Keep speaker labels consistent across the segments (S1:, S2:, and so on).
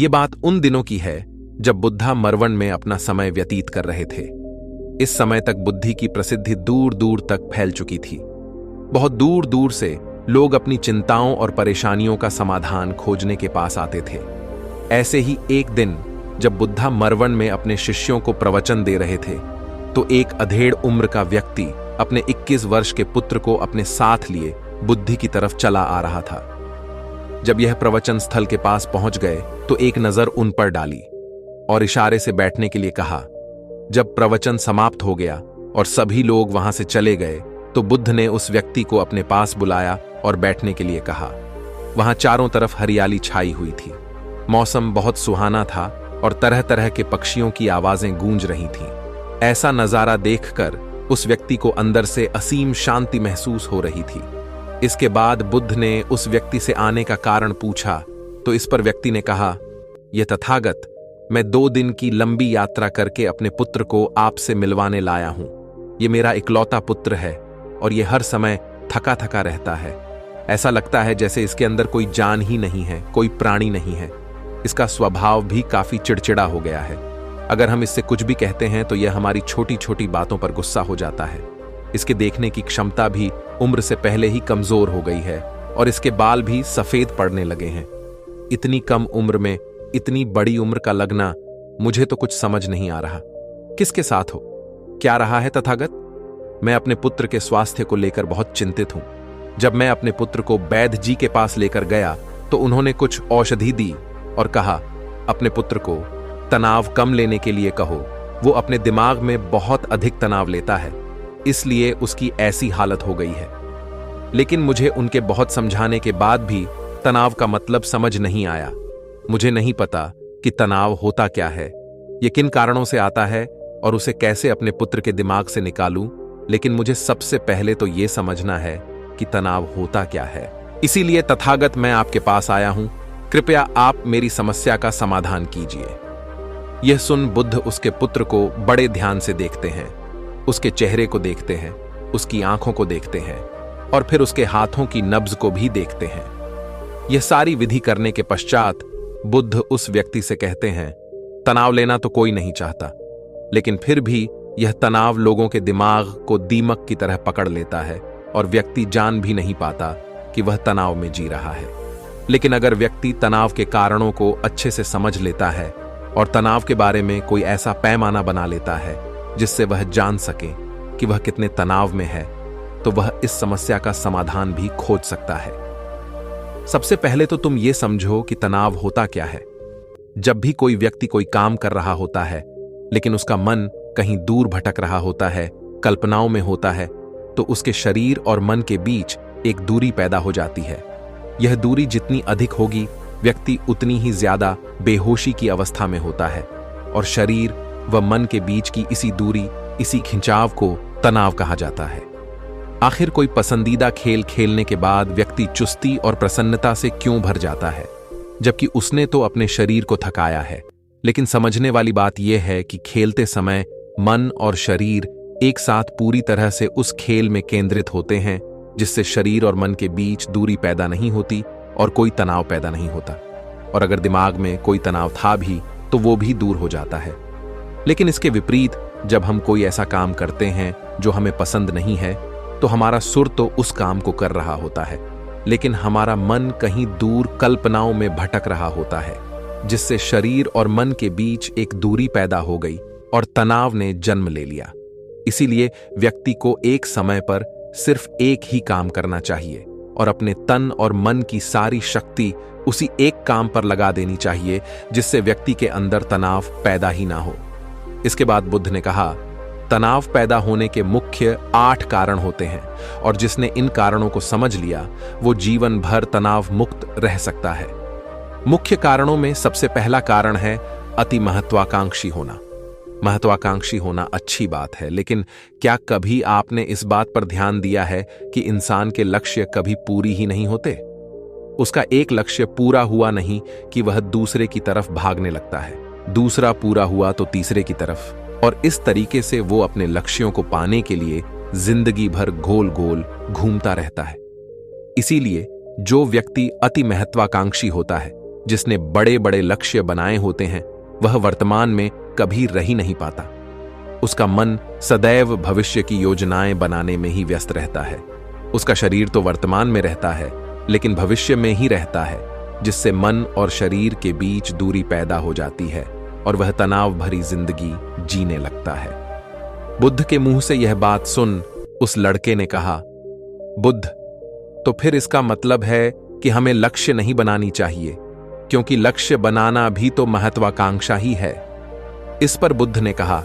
S1: ये बात उन दिनों की है जब बुद्धा मरवन में अपना समय व्यतीत कर रहे थे। इस समय तक बुद्धि की प्रसिद्धि दूर दूर तक फैल चुकी थी। बहुत दूर दूर से लोग अपनी चिंताओं और परेशानियों का समाधान खोजने के पास आते थे। ऐसे ही एक दिन जब बुद्धा मरवन में अपने शिष्यों को प्रवचन दे रहे थे तो एक अधेड़ उम्र का व्यक्ति अपने 21 वर्ष के पुत्र को अपने साथ लिए बुद्धि की तरफ चला आ रहा था। जब यह प्रवचन स्थल के पास पहुंच गए तो एक नजर उन पर डाली और इशारे से बैठने के लिए कहा। जब प्रवचन समाप्त हो गया और सभी लोग वहां से चले गए तो बुद्ध ने उस व्यक्ति को अपने पास बुलाया और बैठने के लिए कहा। वहां चारों तरफ हरियाली छाई हुई थी। मौसम बहुत सुहाना था और तरह तरह के पक्षियों की आवाजें गूंज रही थीं। ऐसा नजारा देखकर उस व्यक्ति को अंदर से असीम शांति महसूस हो रही थी। इसके बाद बुद्ध ने उस व्यक्ति से आने का कारण पूछा तो इस पर व्यक्ति ने कहा, यह तथागत, मैं 2 दिन की लंबी यात्रा करके अपने पुत्र को आपसे मिलवाने लाया हूं। ये मेरा इकलौता पुत्र है और ये हर समय थका थका रहता है। ऐसा लगता है जैसे इसके अंदर कोई जान ही नहीं है, कोई प्राणी नहीं है। इसका स्वभाव भी काफी चिड़चिड़ा हो गया है। अगर हम इससे कुछ भी कहते हैं तो यह हमारी छोटी छोटी बातों पर गुस्सा हो जाता है। इसके देखने की क्षमता भी उम्र से पहले ही कमजोर हो गई है और इसके बाल भी सफेद पड़ने लगे हैं। इतनी कम उम्र में इतनी बड़ी उम्र का लगना, मुझे तो कुछ समझ नहीं आ रहा। किसके साथ हो? क्या रहा है तथागत? मैं अपने पुत्र के स्वास्थ्य को लेकर बहुत चिंतित हूं। जब मैं अपने पुत्र को वैद्य जी के पास लेकर गया तो उन्होंने कुछ औषधि दी और कहा, अपने पुत्र को तनाव कम लेने के लिए कहो। वो अपने दिमाग में बहुत अधिक तनाव लेता है, इसलिए उसकी ऐसी हालत हो गई है। लेकिन मुझे उनके बहुत समझाने के बाद भी तनाव का मतलब समझ नहीं आया। मुझे नहीं पता कि तनाव होता क्या है, ये किन कारणों से आता है और उसे कैसे अपने पुत्र के दिमाग से निकालूं। लेकिन मुझे सबसे पहले तो ये समझना है कि तनाव होता क्या है। इसीलिए तथागत, मैं आपके पास आया हूं। कृपया आप मेरी समस्या का समाधान कीजिए। यह सुन बुद्ध उसके पुत्र को बड़े ध्यान से देखते हैं। उसके चेहरे को देखते हैं, उसकी आंखों को देखते हैं और फिर उसके हाथों की नब्ज को भी देखते हैं। यह सारी विधि करने के पश्चात बुद्ध उस व्यक्ति से कहते हैं, तनाव लेना तो कोई नहीं चाहता, लेकिन फिर भी यह तनाव लोगों के दिमाग को दीमक की तरह पकड़ लेता है और व्यक्ति जान भी नहीं पाता कि वह तनाव में जी रहा है। लेकिन अगर व्यक्ति तनाव के कारणों को अच्छे से समझ लेता है और तनाव के बारे में कोई ऐसा पैमाना बना लेता है जिससे वह जान सके कि वह कितने तनाव में है, तो वह इस समस्या का समाधान भी खोज सकता है। सबसे पहले तो तुम ये समझो कि तनाव होता क्या है। जब भी कोई व्यक्ति कोई काम कर रहा होता है लेकिन उसका मन कहीं दूर भटक रहा होता है, कल्पनाओं में होता है, तो उसके शरीर और मन के बीच एक दूरी पैदा हो जाती है। यह दूरी जितनी अधिक होगी, व्यक्ति उतनी ही ज्यादा बेहोशी की अवस्था में होता है और शरीर व मन के बीच की इसी दूरी, इसी खिंचाव को तनाव कहा जाता है। आखिर कोई पसंदीदा खेल खेलने के बाद व्यक्ति चुस्ती और प्रसन्नता से क्यों भर जाता है, जबकि उसने तो अपने शरीर को थकाया है। लेकिन समझने वाली बात यह है कि खेलते समय मन और शरीर एक साथ पूरी तरह से उस खेल में केंद्रित होते हैं, जिससे शरीर और मन के बीच दूरी पैदा नहीं होती और कोई तनाव पैदा नहीं होता। और अगर दिमाग में कोई तनाव था भी तो वो भी दूर हो जाता है। लेकिन इसके विपरीत, जब हम कोई ऐसा काम करते हैं जो हमें पसंद नहीं है, तो हमारा सुर तो उस काम को कर रहा होता है, लेकिन हमारा मन कहीं दूर कल्पनाओं में भटक रहा होता है, जिससे शरीर और मन के बीच एक दूरी पैदा हो गई और तनाव ने जन्म ले लिया। इसीलिए व्यक्ति को एक समय पर सिर्फ एक ही काम करना चाहिए और अपने तन और मन की सारी शक्ति उसी एक काम पर लगा देनी चाहिए, जिससे व्यक्ति के अंदर तनाव पैदा ही ना हो। इसके बाद बुद्ध ने कहा, तनाव पैदा होने के मुख्य 8 कारण होते हैं और जिसने इन कारणों को समझ लिया वो जीवन भर तनाव मुक्त रह सकता है। मुख्य कारणों में सबसे पहला कारण है अति महत्वाकांक्षी होना। महत्वाकांक्षी होना अच्छी बात है, लेकिन क्या कभी आपने इस बात पर ध्यान दिया है कि इंसान के लक्ष्य कभी पूरी ही नहीं होते? उसका एक लक्ष्य पूरा हुआ नहीं कि वह दूसरे की तरफ भागने लगता है, दूसरा पूरा हुआ तो तीसरे की तरफ, और इस तरीके से वो अपने लक्ष्यों को पाने के लिए जिंदगी भर गोल गोल घूमता रहता है। इसीलिए जो व्यक्ति अति महत्वाकांक्षी होता है जिसने बड़े बड़े लक्ष्य बनाए होते हैं वह वर्तमान में कभी रह ही नहीं पाता। उसका मन सदैव भविष्य की योजनाएं बनाने में ही व्यस्त रहता है। उसका शरीर तो वर्तमान में रहता है लेकिन भविष्य में ही रहता है, जिससे मन और शरीर के बीच दूरी पैदा हो जाती है और वह तनाव भरी जिंदगी जीने लगता है। बुद्ध के मुंह से यह बात सुन उस लड़के ने कहा, बुद्ध, तो फिर इसका मतलब है कि हमें लक्ष्य नहीं बनानी चाहिए, क्योंकि लक्ष्य बनाना भी तो महत्वाकांक्षा ही है। इस पर बुद्ध ने कहा,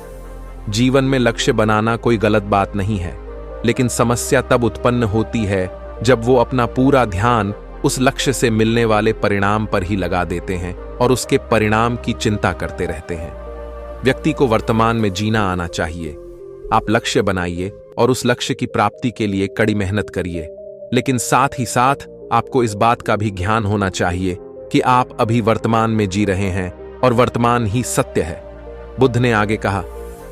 S1: जीवन में लक्ष्य बनाना कोई गलत बात नहीं है, लेकिन समस्या तब उत्पन्न होती है जब वो अपना पूरा ध्यान उस लक्ष्य से मिलने वाले परिणाम पर ही लगा देते हैं और उसके परिणाम की चिंता करते रहते हैं। व्यक्ति को वर्तमान में जीना आना चाहिए। आप लक्ष्य बनाइए और उस लक्ष्य की प्राप्ति के लिए कड़ी मेहनत करिए, लेकिन साथ ही साथ आपको इस बात का भी ज्ञान होना चाहिए कि आप अभी वर्तमान में जी रहे हैं और वर्तमान ही सत्य है। बुद्ध ने आगे कहा,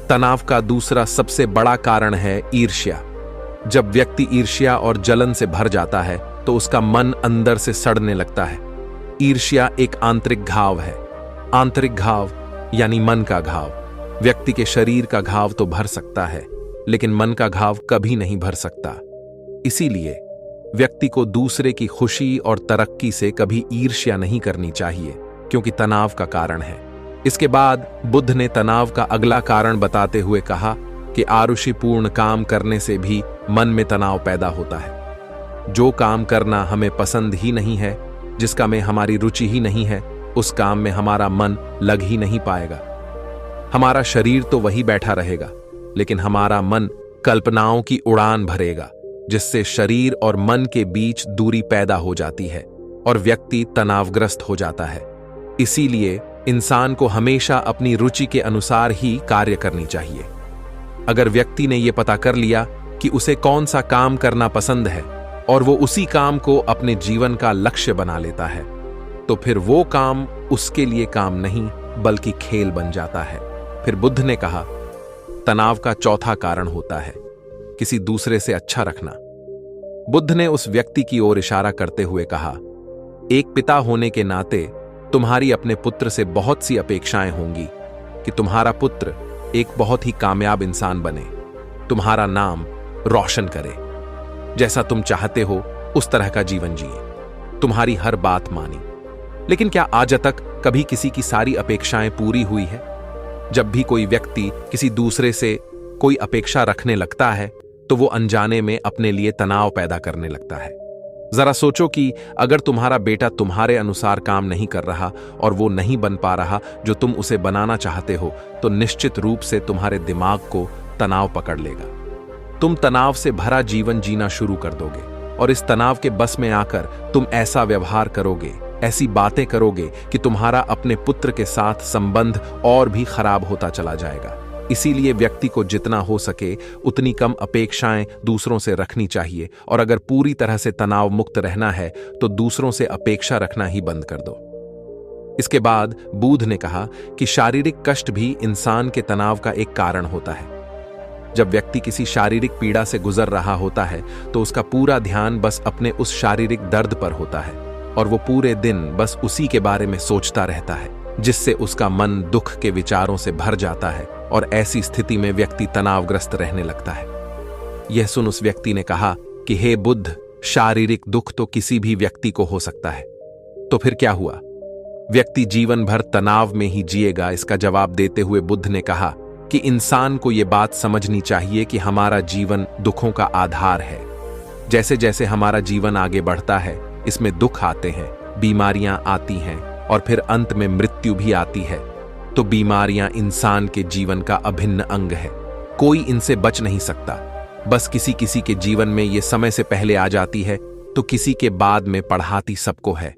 S1: तनाव का दूसरा सबसे बड़ा कारण है ईर्ष्या। जब व्यक्ति ईर्ष्या और जलन से भर जाता है तो उसका मन अंदर से सड़ने लगता है। ईर्ष्या एक आंतरिक घाव है। आंतरिक घाव यानी मन का घाव। व्यक्ति के शरीर का घाव तो भर सकता है, लेकिन मन का घाव कभी नहीं भर सकता। इसीलिए व्यक्ति को दूसरे की खुशी और तरक्की से कभी ईर्ष्या नहीं करनी चाहिए, क्योंकि तनाव का कारण है। इसके बाद बुद्ध ने तनाव का अगला कारण बताते हुए कहा कि आरुषिपूर्ण काम करने से भी मन में तनाव पैदा होता है। जो काम करना हमें पसंद ही नहीं है, जिसका में हमारी रुचि ही नहीं है, उस काम में हमारा मन लग ही नहीं पाएगा। हमारा शरीर तो वही बैठा रहेगा, लेकिन हमारा मन कल्पनाओं की उड़ान भरेगा, जिससे शरीर और मन के बीच दूरी पैदा हो जाती है और व्यक्ति तनावग्रस्त हो जाता है। इसीलिए इंसान को हमेशा अपनी रुचि के अनुसार ही कार्य करनी चाहिए। अगर व्यक्ति ने यह पता कर लिया कि उसे कौन सा काम करना पसंद है और वो उसी काम को अपने जीवन का लक्ष्य बना लेता है, तो फिर वो काम उसके लिए काम नहीं बल्कि खेल बन जाता है। फिर बुद्ध ने कहा, तनाव का चौथा कारण होता है किसी दूसरे से अच्छा रखना। बुद्ध ने उस व्यक्ति की ओर इशारा करते हुए कहा, एक पिता होने के नाते तुम्हारी अपने पुत्र से बहुत सी अपेक्षाएं होंगी कि तुम्हारा पुत्र एक बहुत ही कामयाब इंसान बने, तुम्हारा नाम रोशन करे, जैसा तुम चाहते हो उस तरह का जीवन जिए, तुम्हारी हर बात मानी। लेकिन क्या आज तक कभी किसी की सारी अपेक्षाएं पूरी हुई है? जब भी कोई व्यक्ति किसी दूसरे से कोई अपेक्षा रखने लगता है तो वो अनजाने में अपने लिए तनाव पैदा करने लगता है। जरा सोचो कि अगर तुम्हारा बेटा तुम्हारे अनुसार काम नहीं कर रहा और वो नहीं बन पा रहा जो तुम उसे बनाना चाहते हो, तो निश्चित रूप से तुम्हारे दिमाग को तनाव पकड़ लेगा। तुम तनाव से भरा जीवन जीना शुरू कर दोगे और इस तनाव के बस में आकर तुम ऐसा व्यवहार करोगे, ऐसी बातें करोगे कि तुम्हारा अपने पुत्र के साथ संबंध और भी खराब होता चला जाएगा। इसीलिए व्यक्ति को जितना हो सके उतनी कम अपेक्षाएं दूसरों से रखनी चाहिए, और अगर पूरी तरह से तनाव मुक्त रहना है तो दूसरों से अपेक्षा रखना ही बंद कर दो। इसके बाद बुद्ध ने कहा कि शारीरिक कष्ट भी इंसान के तनाव का एक कारण होता है। जब व्यक्ति किसी शारीरिक पीड़ा से गुजर रहा होता है तो उसका पूरा ध्यान बस अपने उस शारीरिक दर्द पर होता है और वो पूरे दिन बस उसी के बारे में सोचता रहता है, जिससे उसका मन दुख के विचारों से भर जाता है और ऐसी स्थिति में व्यक्ति तनावग्रस्त रहने लगता है। यह सुन उस व्यक्ति ने कहा कि हे बुद्ध, शारीरिक दुख तो किसी भी व्यक्ति को हो सकता है, तो फिर क्या हुआ? व्यक्ति जीवन भर तनाव में ही जिएगा? इसका जवाब देते हुए बुद्ध ने कहा कि इंसान को यह बात समझनी चाहिए कि हमारा जीवन दुखों का आधार है। जैसे जैसे हमारा जीवन आगे बढ़ता है, इसमें दुख आते हैं, बीमारियां आती हैं और फिर अंत में मृत्यु भी आती है। तो बीमारियां इंसान के जीवन का अभिन्न अंग है, कोई इनसे बच नहीं सकता। बस किसी किसी के जीवन में ये समय से पहले आ जाती है तो किसी के बाद में पढ़ाती सबको है।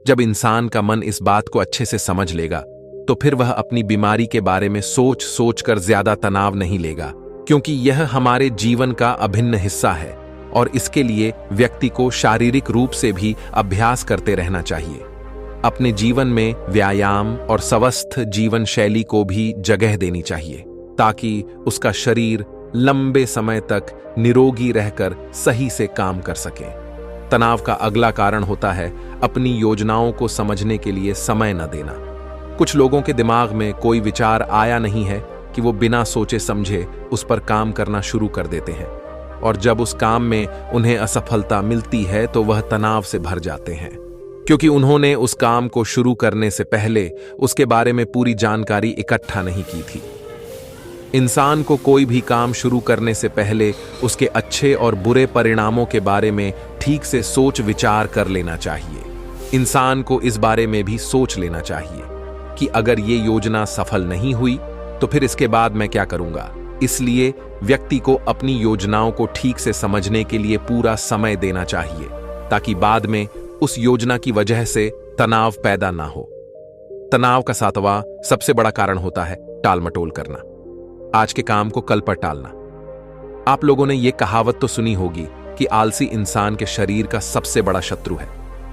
S1: जब इंसान का मन इस बात को अच्छे से समझ लेगा तो फिर वह अपनी बीमारी के बारे में सोच सोच कर ज्यादा तनाव नहीं लेगा, क्योंकि यह हमारे जीवन का अभिन्न हिस्सा है और इसके लिए व्यक्ति को शारीरिक रूप से भी अभ्यास करते रहना चाहिए। अपने जीवन में व्यायाम और स्वस्थ जीवन शैली को भी जगह देनी चाहिए ताकि उसका शरीर लंबे समय तक निरोगी रहकर सही से काम कर सके। तनाव का अगला कारण होता है अपनी योजनाओं को समझने के लिए समय न देना। कुछ लोगों के दिमाग में कोई विचार आया नहीं है कि वो बिना सोचे समझे उस पर काम करना शुरू कर देते हैं, और जब उस काम में उन्हें असफलता मिलती है तो वह तनाव से भर जाते हैं, क्योंकि उन्होंने उस काम को शुरू करने से पहले उसके बारे में पूरी जानकारी इकट्ठा नहीं की थी। इंसान को कोई भी काम शुरू करने से पहले उसके अच्छे और बुरे परिणामों के बारे में ठीक से सोच विचार कर लेना चाहिए। इंसान को इस बारे में भी सोच लेना चाहिए कि अगर ये योजना सफल नहीं हुई तो फिर इसके बाद मैं क्या करूंगा। इसलिए व्यक्ति को अपनी योजनाओं को ठीक से समझने के लिए पूरा समय देना चाहिए, ताकि बाद में उस योजना की वजह से तनाव पैदा ना हो। तनाव का 7वां सबसे बड़ा कारण होता है टाल मटोल करना, आज के काम को कल पर टालना। आप लोगों ने यह कहावत तो सुनी होगी कि आलसी इंसान के शरीर का सबसे बड़ा शत्रु है।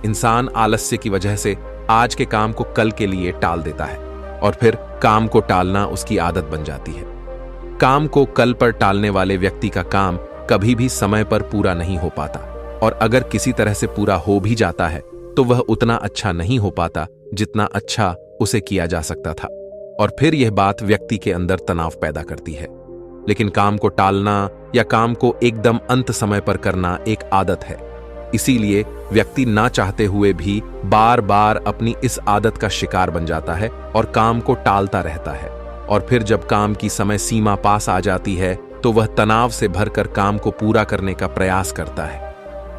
S1: इंसान आलस्य की वजह से आज के काम को कल के लिए टाल देता है और फिर काम को टालना उसकी आदत बन जाती है। काम को कल पर टालने वाले व्यक्ति का काम कभी भी समय पर पूरा नहीं हो पाता, और अगर किसी तरह से पूरा हो भी जाता है तो वह उतना अच्छा नहीं हो पाता जितना अच्छा उसे किया जा सकता था, और फिर यह बात व्यक्ति के अंदर तनाव पैदा करती है। लेकिन काम को टालना या काम को एकदम अंत समय पर करना एक आदत है, इसीलिए व्यक्ति ना चाहते हुए भी बार बार अपनी इस आदत का शिकार बन जाता है और काम को टालता रहता है, और फिर जब काम की समय सीमा पास आ जाती है तो वह तनाव से भरकर काम को पूरा करने का प्रयास करता है।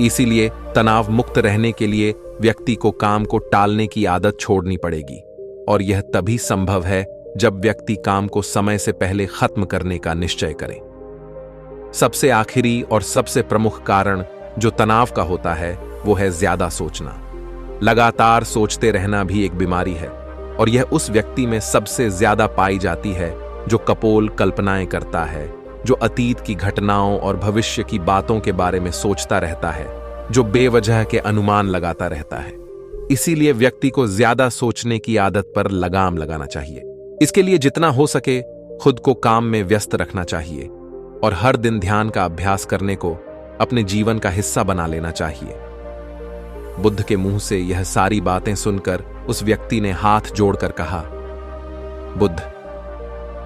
S1: इसीलिए तनाव मुक्त रहने के लिए व्यक्ति को काम को टालने की आदत छोड़नी पड़ेगी, और यह तभी संभव है जब व्यक्ति काम को समय से पहले खत्म करने का निश्चय करे। सबसे आखिरी और सबसे प्रमुख कारण जो तनाव का होता है वो है ज्यादा सोचना। लगातार सोचते रहना भी एक बीमारी है, और यह उस व्यक्ति में सबसे ज्यादा पाई जाती है जो कपोल कल्पनाएं करता है, जो अतीत की घटनाओं और भविष्य की बातों के बारे में सोचता रहता है, जो बेवजह के अनुमान लगाता रहता है। इसीलिए व्यक्ति को ज्यादा सोचने की आदत पर लगाम लगाना चाहिए। इसके लिए जितना हो सके खुद को काम में व्यस्त रखना चाहिए, और हर दिन ध्यान का अभ्यास करने को अपने जीवन का हिस्सा बना लेना चाहिए। बुद्ध के मुंह से यह सारी बातें सुनकर उस व्यक्ति ने हाथ जोड़कर कहा, बुद्ध,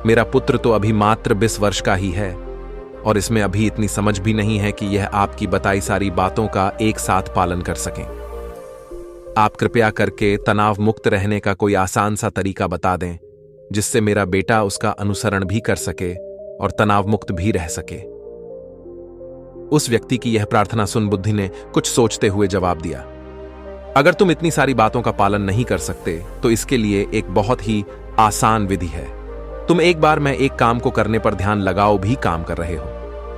S1: मेरा पुत्र तो अभी मात्र 20 वर्ष का ही है, और इसमें अभी इतनी समझ भी नहीं है कि यह आपकी बताई सारी बातों का एक साथ पालन कर सकें। आप कृपया करके तनाव मुक्त रहने का कोई आसान सा तरीका बता दें, जिससे मेरा बेटा उसका अनुसरण भी कर सके और तनाव मुक्त भी रह सके। उस व्यक्ति की यह प्रार्थना सुन बुद्धि ने कुछ सोचते हुए जवाब दिया, अगर तुम इतनी सारी बातों का पालन नहीं कर सकते तो इसके लिए एक बहुत ही आसान विधि है। तुम एक बार मैं एक काम को करने पर ध्यान लगाओ भी काम कर रहे हो,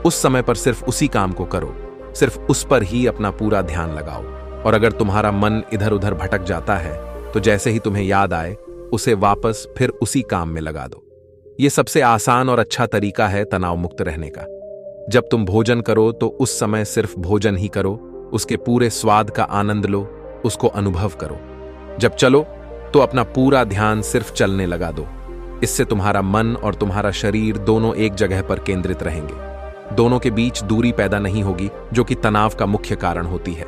S1: उस समय पर सिर्फ उसी काम को करो, सिर्फ उस पर ही अपना पूरा ध्यान लगाओ, और अगर तुम्हारा मन इधर उधर भटक जाता है तो जैसे ही तुम्हें याद आए उसे वापस फिर उसी काम में लगा दो। यह सबसे आसान और अच्छा तरीका है तनाव मुक्त रहने का। जब तुम भोजन करो तो उस समय सिर्फ भोजन ही करो, उसके पूरे स्वाद का आनंद लो, उसको अनुभव करो। जब चलो तो अपना पूरा ध्यान सिर्फ चलने लगा दो। इससे तुम्हारा मन और तुम्हारा शरीर दोनों एक जगह पर केंद्रित रहेंगे। दोनों के बीच दूरी पैदा नहीं होगी, जो कि तनाव का मुख्य कारण होती है।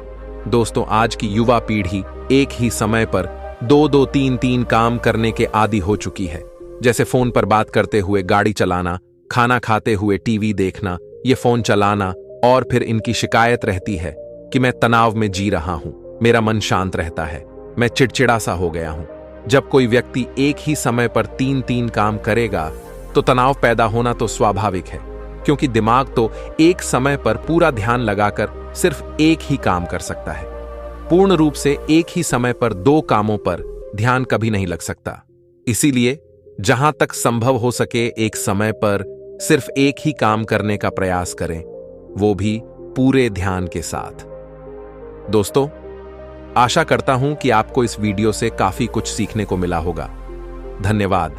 S1: दोस्तों, आज की युवा पीढ़ी एक ही समय पर 2-2, 3-3 काम करने के आदी हो चुकी है, जैसे फोन पर बात करते हुए गाड़ी चलाना, खाना खाते हुए टीवी देखना, ये फोन चलाना, और फिर इनकी शिकायत रहती है कि मैं तनाव में जी रहा हूं, मेरा मन शांत रहता है, मैं चिड़चिड़ा सा हो गया हूं। जब कोई व्यक्ति एक ही समय पर 3-3 काम करेगा तो तनाव पैदा होना तो स्वाभाविक है, क्योंकि दिमाग तो एक समय पर पूरा ध्यान लगाकर सिर्फ एक ही काम कर सकता है। पूर्ण रूप से एक ही समय पर 2 कामों पर ध्यान कभी नहीं लग सकता। इसीलिए जहां तक संभव हो सके एक समय पर सिर्फ एक ही काम करने का प्रयास करें, वो भी पूरे ध्यान के साथ। दोस्तों, आशा करता हूं कि आपको इस वीडियो से काफी कुछ सीखने को मिला होगा। धन्यवाद।